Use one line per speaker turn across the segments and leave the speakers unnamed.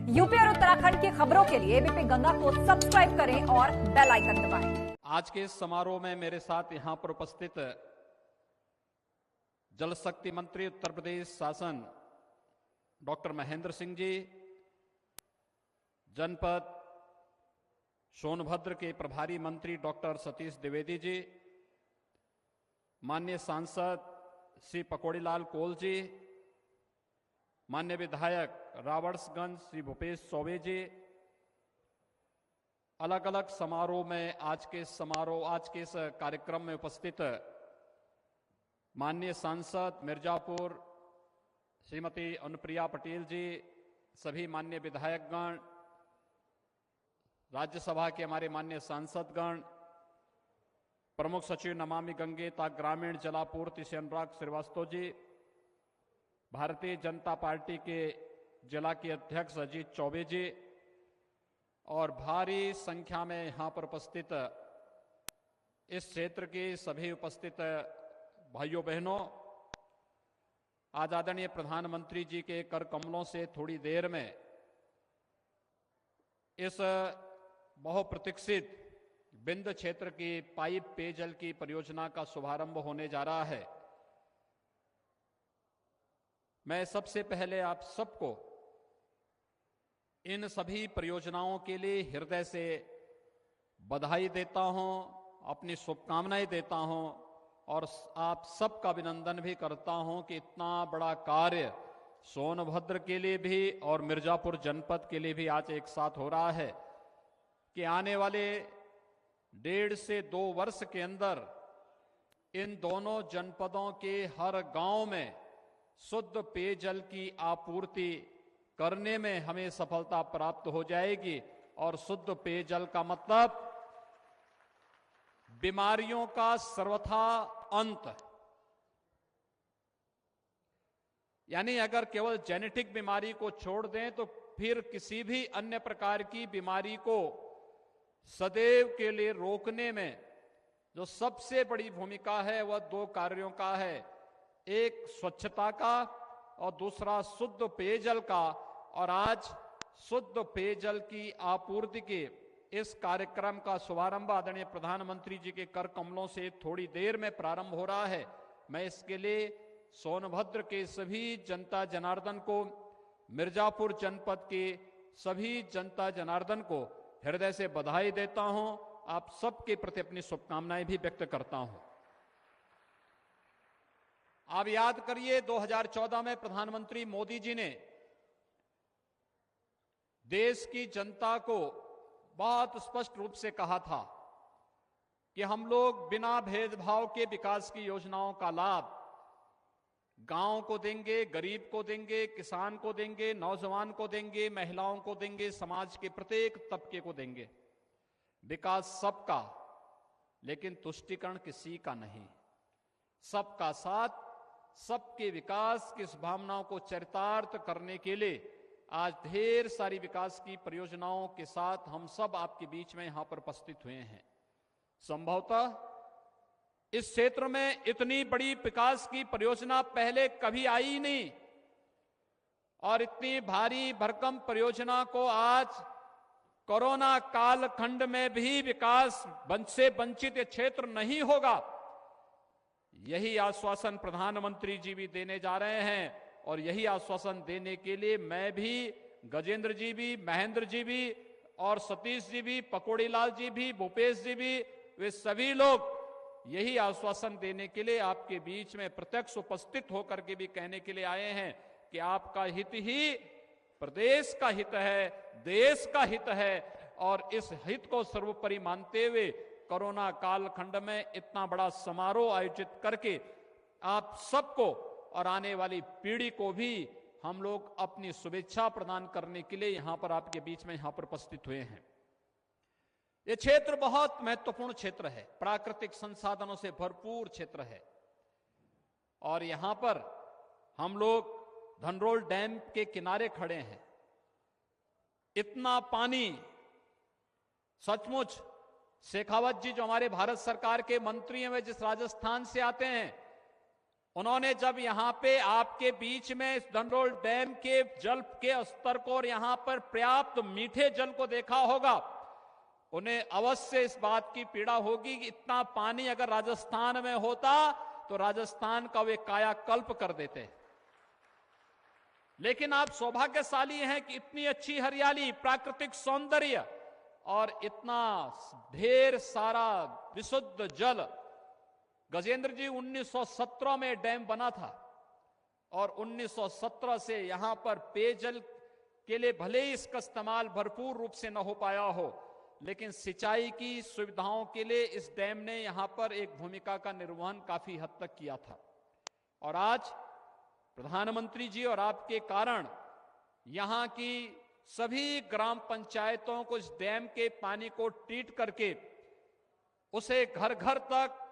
UP और उत्तराखंड की खबरों के लिए एबीपी गंगा को सब्सक्राइब करें और बेल आइकन दबाएं।
आज के इस समारोह में मेरे साथ यहां पर उपस्थित जल शक्ति मंत्री उत्तर प्रदेश शासन डॉक्टर महेंद्र सिंह जी, जनपद सोनभद्र के प्रभारी मंत्री डॉक्टर सतीश द्विवेदी जी, माननीय सांसद श्री पकौड़ीलाल कोल जी, माननीय विधायक रावड़गंज श्री भूपेश चौबे जी, अलग अलग समारोह में आज के इस कार्यक्रम में उपस्थित माननीय सांसद मिर्जापुर श्रीमती अनुप्रिया पटेल जी, सभी माननीय विधायकगण, राज्यसभा के हमारे माननीय सांसदगण, प्रमुख सचिव नमामि गंगे तथा ग्रामीण जलापूर्ति श्री अनुराग श्रीवास्तव जी, भारतीय जनता पार्टी के जिला के अध्यक्ष अजीत चौबे जी और भारी संख्या में यहां पर उपस्थित इस क्षेत्र के सभी उपस्थित भाइयों बहनों, आज आदरणीय प्रधानमंत्री जी के कर कमलों से थोड़ी देर में इस बहुप्रतीक्षित बिंद क्षेत्र की पाइप पेयजल की परियोजना का शुभारंभ होने जा रहा है। मैं सबसे पहले आप सबको इन सभी परियोजनाओं के लिए हृदय से बधाई देता हूं, अपनी शुभकामनाएं देता हूं और आप सबका अभिनंदन भी करता हूं कि इतना बड़ा कार्य सोनभद्र के लिए भी और मिर्जापुर जनपद के लिए भी आज एक साथ हो रहा है कि आने वाले 1.5 से 2 वर्ष के अंदर इन दोनों जनपदों के हर गांव में शुद्ध पेयजल की आपूर्ति करने में हमें सफलता प्राप्त हो जाएगी। और शुद्ध पेयजल का मतलब बीमारियों का सर्वथा अंत, यानी अगर केवल जेनेटिक बीमारी को छोड़ दें तो फिर किसी भी अन्य प्रकार की बीमारी को सदैव के लिए रोकने में जो सबसे बड़ी भूमिका है वह 2 कार्यों का है, एक स्वच्छता का और दूसरा शुद्ध पेयजल का। और आज शुद्ध पेयजल की आपूर्ति के इस कार्यक्रम का शुभारंभ आदरणीय प्रधानमंत्री जी के कर कमलों से थोड़ी देर में प्रारंभ हो रहा है। मैं इसके लिए सोनभद्र के सभी जनता जनार्दन को, मिर्जापुर जनपद के सभी जनता जनार्दन को हृदय से बधाई देता हूं। आप सबके प्रति अपनी शुभकामनाएं भी व्यक्त करता हूं। आप याद करिए 2014 में प्रधानमंत्री मोदी जी ने देश की जनता को बहुत स्पष्ट रूप से कहा था कि हम लोग बिना भेदभाव के विकास की योजनाओं का लाभ गांव को देंगे, गरीब को देंगे, किसान को देंगे, नौजवान को देंगे, महिलाओं को देंगे, समाज के प्रत्येक तबके को देंगे। विकास सबका, लेकिन तुष्टीकरण किसी का नहीं। सबका साथ, सबके विकास की इस भावनाओं को चरितार्थ करने के लिए आज ढेर सारी विकास की परियोजनाओं के साथ हम सब आपके बीच में यहां पर उपस्थित हुए हैं। संभवतः इस क्षेत्र में इतनी बड़ी विकास की परियोजना पहले कभी आई ही नहीं और इतनी भारी भरकम परियोजना को आज कोरोना कालखंड में भी विकास से वंचित क्षेत्र नहीं होगा, यही आश्वासन प्रधानमंत्री जी भी देने जा रहे हैं। और यही आश्वासन देने के लिए मैं भी, गजेंद्र जी भी, महेंद्र जी भी और सतीश जी भी, पकौड़ीलाल जी भी, भूपेश जी भी, वे सभी लोग यही आश्वासन देने के लिए आपके बीच में प्रत्यक्ष उपस्थित होकर के भी कहने के लिए आए हैं कि आपका हित ही प्रदेश का हित है, देश का हित है। और इस हित को सर्वोपरि मानते हुए कोरोना कालखंड में इतना बड़ा समारोह आयोजित करके आप सबको और आने वाली पीढ़ी को भी हम लोग अपनी शुभेच्छा प्रदान करने के लिए यहां पर आपके बीच में यहां पर उपस्थित हुए हैं। यह क्षेत्र बहुत महत्वपूर्ण क्षेत्र है, प्राकृतिक संसाधनों से भरपूर क्षेत्र है और यहां पर हम लोग धनरोल डैम के किनारे खड़े हैं। इतना पानी सचमुच शेखावत जी जो हमारे भारत सरकार के मंत्री हैं, वे जिस राजस्थान से आते हैं, उन्होंने जब यहां पे आपके बीच में इस धनरोल डैम के जल के स्तर को और यहां पर पर्याप्त मीठे जल को देखा होगा, उन्हें अवश्य इस बात की पीड़ा होगी कि इतना पानी अगर राजस्थान में होता तो राजस्थान का वे कायाकल्प कर देते। लेकिन आप सौभाग्यशाली हैं कि इतनी अच्छी हरियाली, प्राकृतिक सौंदर्य और इतना ढेर सारा विशुद्ध जल। गजेंद्र जी, 1917 में डैम बना था और 1917 से यहां पर पेयजल के लिए भले ही इसका इस्तेमाल भरपूर रूप से न हो पाया हो, लेकिन सिंचाई की सुविधाओं के लिए इस डैम ने यहां पर एक भूमिका का निर्वहन काफी हद तक किया था। और आज प्रधानमंत्री जी और आपके कारण यहां की सभी ग्राम पंचायतों को इस डैम के पानी को ट्रीट करके उसे घर घर तक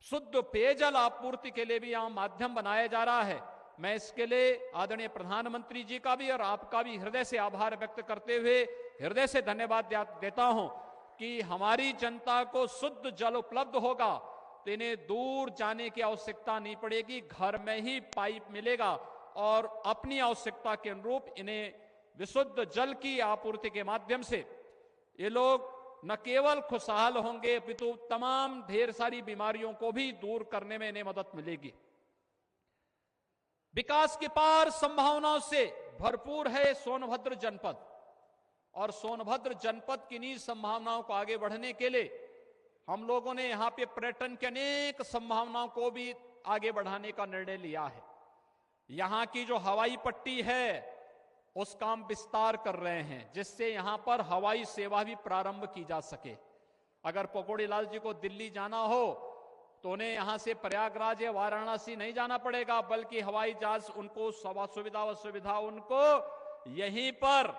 शुद्ध पेयजल आपूर्ति के लिए भी यहां माध्यम बनाया जा रहा है। मैं इसके लिए आदरणीय प्रधानमंत्री जी का भी और आपका भी हृदय से आभार व्यक्त करते हुए हृदय से धन्यवाद देता हूं कि हमारी जनता को शुद्ध जल उपलब्ध होगा तो इन्हें दूर जाने की आवश्यकता नहीं पड़ेगी, घर में ही पाइप मिलेगा और अपनी आवश्यकता के अनुरूप इन्हें विशुद्ध जल की आपूर्ति के माध्यम से ये लोग न केवल खुशहाल होंगे अपितु तमाम ढेर सारी बीमारियों को भी दूर करने में इन्हें मदद मिलेगी। विकास की पार संभावनाओं से भरपूर है सोनभद्र जनपद और सोनभद्र जनपद की इन्हीं संभावनाओं को आगे बढ़ने के लिए हम लोगों ने यहां पे पर्यटन की अनेक संभावनाओं को भी आगे बढ़ाने का निर्णय लिया है। यहां की जो हवाई पट्टी है उसका हम विस्तार कर रहे हैं जिससे यहां पर हवाई सेवा भी प्रारंभ की जा सके। अगर पकौड़ी लाल जी को दिल्ली जाना हो तो उन्हें यहां से प्रयागराज या वाराणसी नहीं जाना पड़ेगा, बल्कि हवाई जहाज उनको सुविधा उनको यहीं पर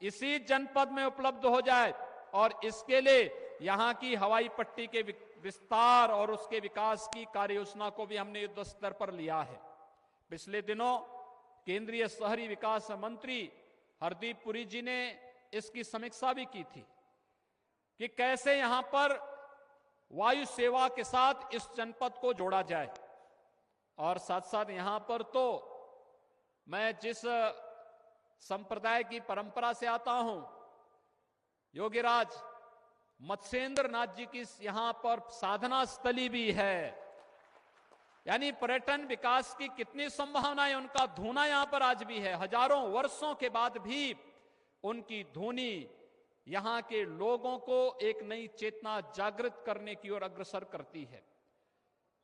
इसी जनपद में उपलब्ध हो जाए। और इसके लिए यहां की हवाई पट्टी के विस्तार और उसके विकास की कार्य योजना को भी हमने युद्ध स्तर पर लिया है। पिछले दिनों केंद्रीय शहरी विकास मंत्री हरदीप पुरी जी ने इसकी समीक्षा भी की थी कि कैसे यहां पर वायु सेवा के साथ इस जनपद को जोड़ा जाए। और साथ साथ यहां पर तो मैं जिस संप्रदाय की परंपरा से आता हूं, योगीराज मत्स्येंद्र नाथ जी की यहां पर साधना स्थली भी है। यानी पर्यटन विकास की कितनी संभावनाएं, उनका धूना यहां पर आज भी है। हजारों वर्षों के बाद भी उनकी धुनी यहां के लोगों को एक नई चेतना जागृत करने की ओर अग्रसर करती है।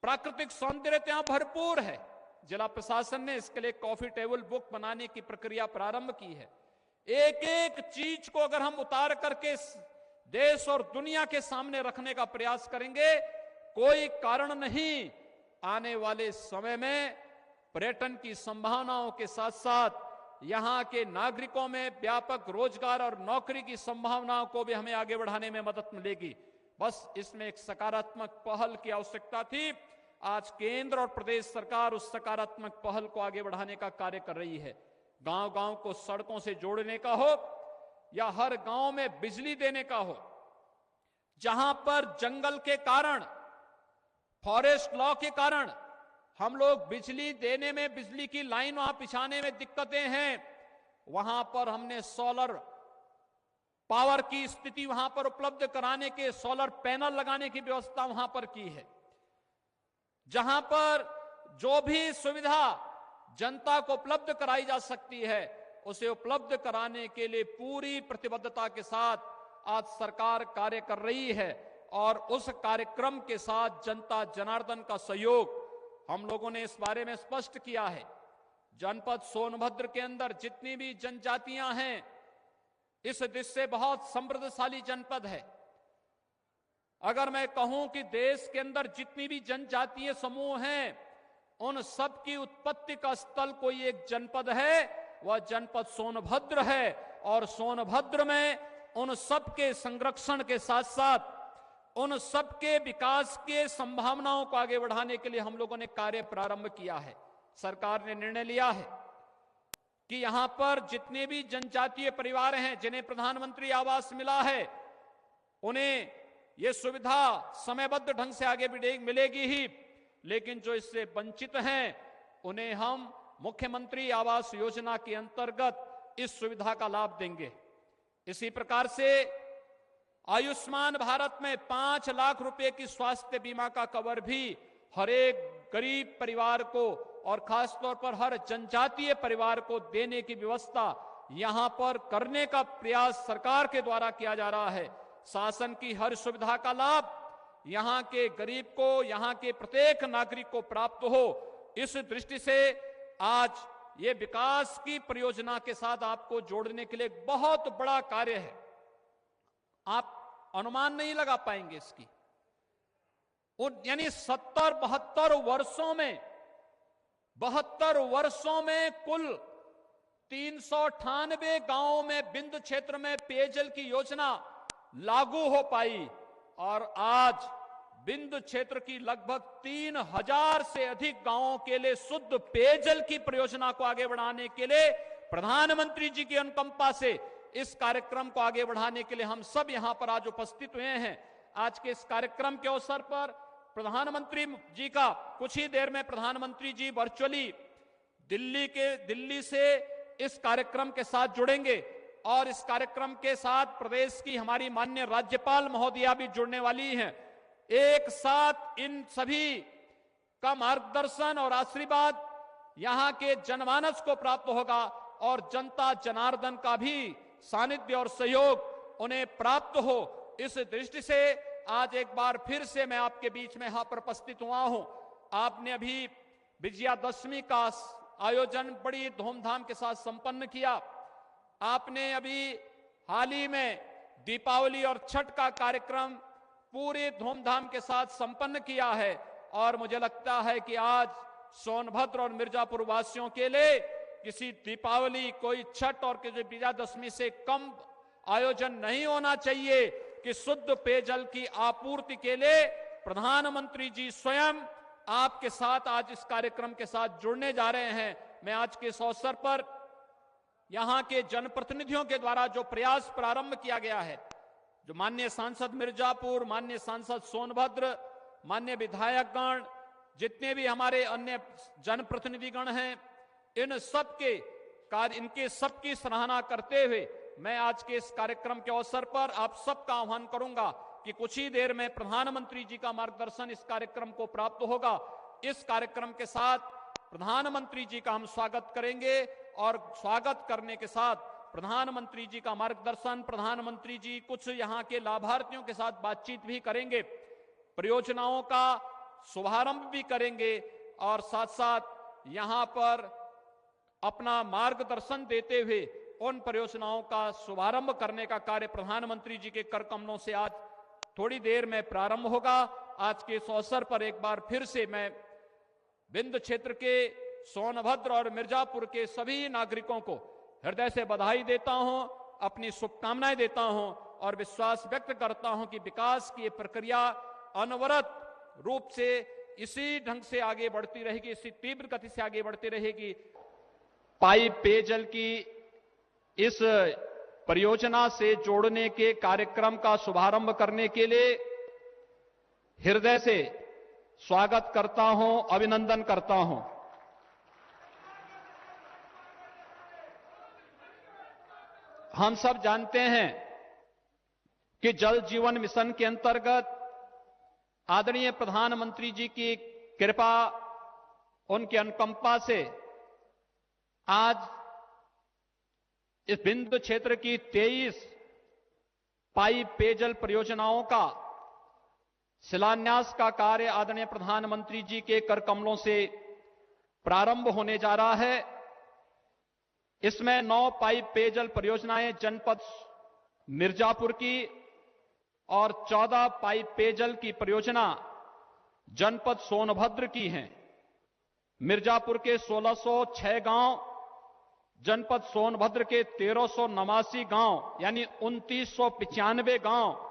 प्राकृतिक सौंदर्य यहां भरपूर है। जिला प्रशासन ने इसके लिए कॉफी टेबल बुक बनाने की प्रक्रिया प्रारंभ की है। एक एक चीज को अगर हम उतार करके देश और दुनिया के सामने रखने का प्रयास करेंगे, कोई कारण नहीं आने वाले समय में पर्यटन की संभावनाओं के साथ साथ यहां के नागरिकों में व्यापक रोजगार और नौकरी की संभावनाओं को भी हमें आगे बढ़ाने में मदद मिलेगी। बस इसमें एक सकारात्मक पहल की आवश्यकता थी। आज केंद्र और प्रदेश सरकार उस सकारात्मक पहल को आगे बढ़ाने का कार्य कर रही है। गांव-गांव को सड़कों से जोड़ने का हो या हर गांव में बिजली देने का हो, जहां पर जंगल के कारण, फॉरेस्ट लॉ के कारण हम लोग बिजली देने में, बिजली की लाइन वहां बिछाने में दिक्कतें हैं, वहां पर हमने सोलर पावर की स्थिति वहां पर उपलब्ध कराने के, सोलर पैनल लगाने की व्यवस्था वहां पर की है। जहां पर जो भी सुविधा जनता को उपलब्ध कराई जा सकती है उसे उपलब्ध कराने के लिए पूरी प्रतिबद्धता के साथ आज सरकार कार्य कर रही है। और उस कार्यक्रम के साथ जनता जनार्दन का सहयोग हम लोगों ने इस बारे में स्पष्ट किया है। जनपद सोनभद्र के अंदर जितनी भी जनजातियां हैं, इस देश से बहुत समृद्धशाली जनपद है। अगर मैं कहूं कि देश के अंदर जितनी भी जनजातीय समूह हैं, उन सब की उत्पत्ति का स्थल कोई एक जनपद है, वह जनपद सोनभद्र है। और सोनभद्र में उन सब के संरक्षण के साथ साथ उन सबके विकास के संभावनाओं को आगे बढ़ाने के लिए हम लोगों ने कार्य प्रारंभ किया है। सरकार ने निर्णय लिया है कि यहां पर जितने भी जनजातीय परिवार हैं जिन्हें प्रधानमंत्री आवास मिला है, उन्हें यह सुविधा समयबद्ध ढंग से आगे मिलेगी ही। लेकिन जो इससे वंचित हैं उन्हें हम मुख्यमंत्री आवास योजना के अंतर्गत इस सुविधा का लाभ देंगे। इसी प्रकार से आयुष्मान भारत में 5 लाख रुपए की स्वास्थ्य बीमा का कवर भी हर एक गरीब परिवार को और खासतौर पर हर जनजातीय परिवार को देने की व्यवस्था यहां पर करने का प्रयास सरकार के द्वारा किया जा रहा है। शासन की हर सुविधा का लाभ यहां के गरीब को, यहां के प्रत्येक नागरिक को प्राप्त हो, इस दृष्टि से आज ये विकास की परियोजना के साथ आपको जोड़ने के लिए एक बहुत बड़ा कार्य है। आप अनुमान नहीं लगा पाएंगे इसकी। यानी 72 वर्षों में कुल 398 गांवों में बिंद क्षेत्र में पेयजल की योजना लागू हो पाई और आज बिंद क्षेत्र की लगभग 3000 से अधिक गांवों के लिए शुद्ध पेयजल की परियोजना को आगे बढ़ाने के लिए प्रधानमंत्री जी की अनुकंपा से इस कार्यक्रम को आगे बढ़ाने के लिए हम सब यहां पर आज उपस्थित हुए हैं। आज के इस कार्यक्रम के अवसर पर प्रधानमंत्री जी का कुछ ही देर में प्रधानमंत्री जी वर्चुअली दिल्ली से इस कार्यक्रम के साथ जुड़ेंगे और इस कार्यक्रम के साथ प्रदेश की हमारी माननीय राज्यपाल महोदया भी जुड़ने वाली हैं। एक साथ इन सभी का मार्गदर्शन और आशीर्वाद यहां के जनमानस को प्राप्त होगा और जनता जनार्दन का भी सानिध्य और सहयोग उन्हें प्राप्त हो। इस दृष्टि से आज एक बार फिर से मैं आपके बीच में यहां पर उपस्थित हुआ हूं। आपने अभी विजयादशमी का आयोजन बड़ी धूमधाम के साथ संपन्न किया। आपने अभी हाल ही में दीपावली और छठ का कार्यक्रम पूरे धूमधाम के साथ संपन्न किया है और मुझे लगता है कि आज सोनभद्र और मिर्जापुर वासियों के लिए किसी दीपावली, कोई छठ और किसी विजयादशमी से कम आयोजन नहीं होना चाहिए कि शुद्ध पेयजल की आपूर्ति के लिए प्रधानमंत्री जी स्वयं आपके साथ आज इस कार्यक्रम के साथ जुड़ने जा रहे हैं। मैं आज के इस अवसर पर यहां के जनप्रतिनिधियों के द्वारा जो प्रयास प्रारंभ किया गया है, जो माननीय सांसद मिर्जापुर, माननीय सांसद सोनभद्र, माननीय विधायकगण, जितने भी हमारे अन्य जनप्रतिनिधिगण हैं, इन सबके कार्य, इनके सबकी सराहना करते हुए मैं आज के इस कार्यक्रम के अवसर पर आप सबका आह्वान करूंगा कि कुछ ही देर में प्रधानमंत्री जी का मार्गदर्शन इस कार्यक्रम को प्राप्त होगा। इस कार्यक्रम के साथ प्रधानमंत्री जी का हम स्वागत करेंगे और स्वागत करने के साथ प्रधानमंत्री जी का मार्गदर्शन, प्रधानमंत्री जी कुछ यहां के लाभार्थियों के साथ बातचीत भी करेंगे, परियोजनाओं का शुभारंभ भी करेंगे और साथ साथ यहां पर अपना मार्गदर्शन देते हुए उन परियोजनाओं का शुभारंभ करने का कार्य प्रधानमंत्री जी के कर कमलों से आज थोड़ी देर में प्रारंभ होगा। आज के इस अवसर पर एक बार फिर से मैं बिंद क्षेत्र के सोनभद्र और मिर्जापुर के सभी नागरिकों को हृदय से बधाई देता हूं, अपनी शुभकामनाएं देता हूं और विश्वास व्यक्त करता हूं कि विकास की ये प्रक्रिया अनवरत रूप से इसी ढंग से आगे बढ़ती रहेगी, इसी तीव्र गति से आगे बढ़ती रहेगी। पाइप पेयजल की इस परियोजना से जोड़ने के कार्यक्रम का शुभारंभ करने के लिए हृदय से स्वागत करता हूं, अभिनंदन करता हूं। हम सब जानते हैं कि जल जीवन मिशन के अंतर्गत आदरणीय प्रधानमंत्री जी की कृपा, उनकी अनुकंपा से आज इस बिंदु क्षेत्र की 23 पाइप पेयजल परियोजनाओं का शिलान्यास का कार्य आदरणीय प्रधानमंत्री जी के कर कमलों से प्रारंभ होने जा रहा है। इसमें 9 पाइप पेयजल परियोजनाएं जनपद मिर्जापुर की और 14 पाइप पेयजल की परियोजना जनपद सोनभद्र की हैं। मिर्जापुर के 1606 गांव, जनपद सोनभद्र के 1389 गांव यानी 2995 गांव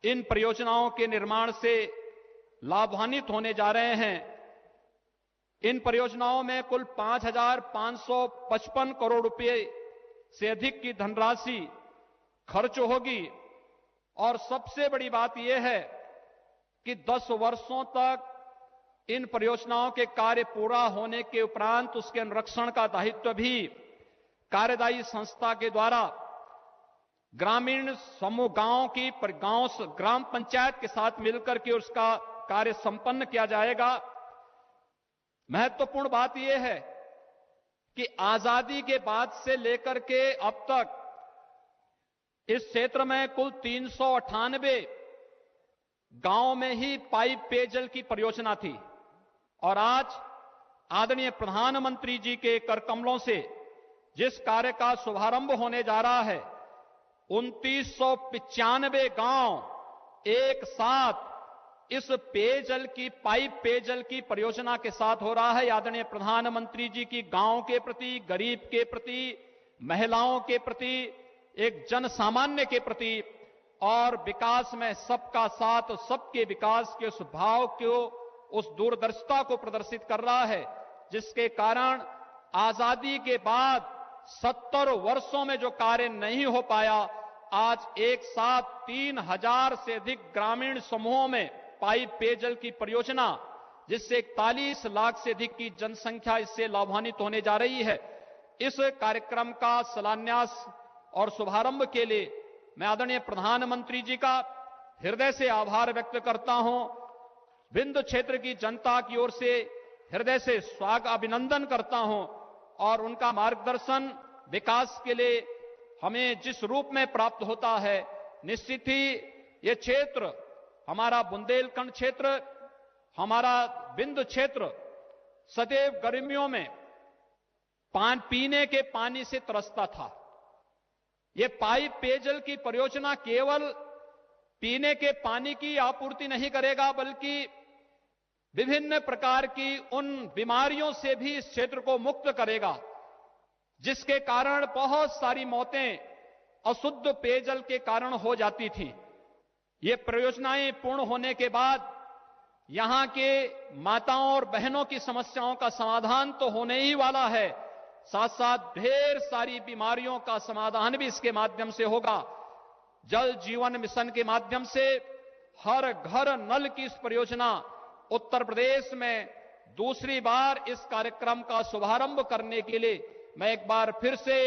इन परियोजनाओं के निर्माण से लाभान्वित होने जा रहे हैं। इन परियोजनाओं में कुल 5,555 करोड़ रुपए से अधिक की धनराशि खर्च होगी और सबसे बड़ी बात यह है कि 10 वर्षों तक इन परियोजनाओं के कार्य पूरा होने के उपरांत उसके अनुरक्षण का दायित्व भी कार्यदायी संस्था के द्वारा ग्रामीण समूह ग्राम पंचायत के साथ मिलकर के उसका कार्य संपन्न किया जाएगा। महत्वपूर्ण बात यह है कि आजादी के बाद से लेकर के अब तक इस क्षेत्र में कुल 398 गांव में ही पाइप पेयजल की परियोजना थी और आज आदरणीय प्रधानमंत्री जी के करकमलों से जिस कार्य का शुभारंभ होने जा रहा है, 2995 गांव एक साथ इस पाइप पेयजल की परियोजना के साथ हो रहा है। आदरणीय प्रधानमंत्री जी की गांव के प्रति, गरीब के प्रति, महिलाओं के प्रति, एक जन सामान्य के प्रति और विकास में सबका साथ, सबके विकास के उस भाव को, उस दूरदर्शिता को प्रदर्शित कर रहा है, जिसके कारण आजादी के बाद 70 वर्षों में जो कार्य नहीं हो पाया, आज एक साथ 3000 से अधिक ग्रामीण समूहों में पाइप पेयजल की परियोजना, जिससे 41 लाख से अधिक की जनसंख्या इससे लाभान्वित होने जा रही है। इस कार्यक्रम का शिलान्यास और शुभारंभ के लिए मैं आदरणीय प्रधानमंत्री जी का हृदय से आभार व्यक्त करता हूं। विंध्य क्षेत्र की जनता की ओर से हृदय से अभिनंदन करता हूं और उनका मार्गदर्शन विकास के लिए हमें जिस रूप में प्राप्त होता है, निश्चित ही ये क्षेत्र, हमारा बुंदेलखंड क्षेत्र, हमारा विंध्य क्षेत्र सदैव गर्मियों में पीने के पानी से तरसता था। ये पाइप पेयजल की परियोजना केवल पीने के पानी की आपूर्ति नहीं करेगा, बल्कि विभिन्न प्रकार की उन बीमारियों से भी इस क्षेत्र को मुक्त करेगा, जिसके कारण बहुत सारी मौतें अशुद्ध पेयजल के कारण हो जाती थी। ये परियोजनाएं पूर्ण होने के बाद यहां के माताओं और बहनों की समस्याओं का समाधान तो होने ही वाला है, साथ साथ ढेर सारी बीमारियों का समाधान भी इसके माध्यम से होगा। जल जीवन मिशन के माध्यम से हर घर नल की इस परियोजना उत्तर प्रदेश में दूसरी बार इस कार्यक्रम का शुभारंभ करने के लिए मैं एक बार फिर से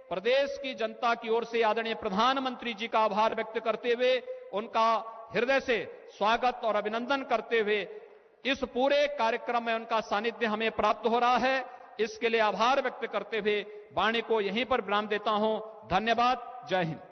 प्रदेश की जनता की ओर से आदरणीय प्रधानमंत्री जी का आभार व्यक्त करते हुए उनका हृदय से स्वागत और अभिनंदन करते हुए इस पूरे कार्यक्रम में उनका सानिध्य हमें प्राप्त हो रहा है, इसके लिए आभार व्यक्त करते हुए वाणी को यहीं पर विराम देता हूं। धन्यवाद। जय हिंद।